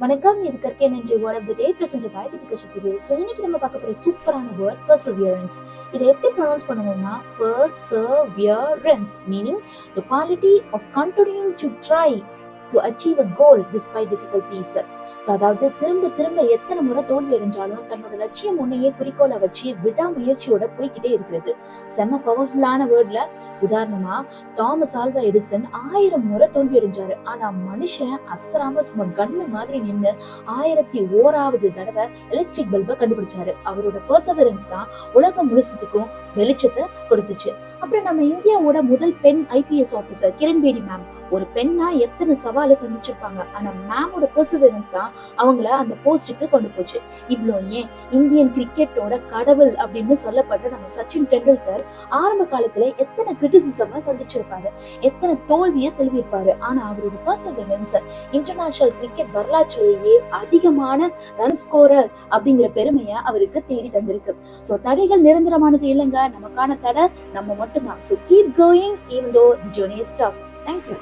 வணக்கம், இது கற்கை நன்றி word of the day present by Deepika Sakthivel. So இன்னைக்கு நம்ம பார்க்க போகிற சூப்பரான வேர்ட் பர்சவியரன்ஸ். இதை எப்படி ப்ரொனவுன்ஸ் பண்ணுவோம்னா perseverance, meaning the quality of continuing to try to achieve a goal despite difficulties. So அதாவது திரும்ப திரும்ப எத்தனை முறை தோல்வி அடைஞ்சாலும் தன்னோட லட்சியம் முன்னையே குறிக்கோளை வச்சு விடாமுயற்சியோட போய்கிட்டே இருக்கிறது. செம்ம பவர்ஃபுல்லான வேர்ட்ல உதாரணமா தாமஸ் ஆல்வா எடிசன் 1000 முறை தோல்வி அடைஞ்சாரு. ஆனா மனுஷன் அசராம சும்மா கண்ணு மாதிரி நின்று 1001வது தடவை எலக்ட்ரிக் பல்பை கண்டுபிடிச்சாரு. அவரோட பெர்சவரன்ஸ் தான் உலகம் முழுசத்துக்கும் வெளிச்சத்தை கொடுத்துச்சு. அப்புறம் நம்ம இந்தியாவோட முதல் பெண் IPS ஆபீசர் கிரண்பேடி மேம். ஒரு பெண்ணா எத்தனை சவாலை சந்திச்சிருப்பாங்க, ஆனா மேமோட பெர்சவரன்ஸ் தான் அவங்கள அந்த போஸ்டுக்கு கொண்டு போச்சு. இவ்வளோ ஏன் இந்தியன் கிரிக்கெட்டோட கடவுள் அப்படின்னு சொல்லப்பட்ட நம்ம சச்சின் டெண்டுல்கர் ஆரம்ப காலத்துல எத்தனை கிரிட்டிசிசம் சந்திச்சிருப்பாரு, எத்தனை தோல்வியை தெளிவிருப்பாரு. ஆனா அவரோட பெர்சவரன்ஸ் இன்டர்நேஷனல் கிரிக்கெட் வரலாற்றிலேயே அதிகமான ரன் ஸ்கோரர் அப்படிங்கிற பெருமையை அவருக்கு தேடி தந்திருக்கு. ஸோ தடைகள் நிரந்தரமானது இல்லைங்க, நமக்கான தடை நம்ம மட்டும்தான். So keep going even though the journey is tough. Thank you.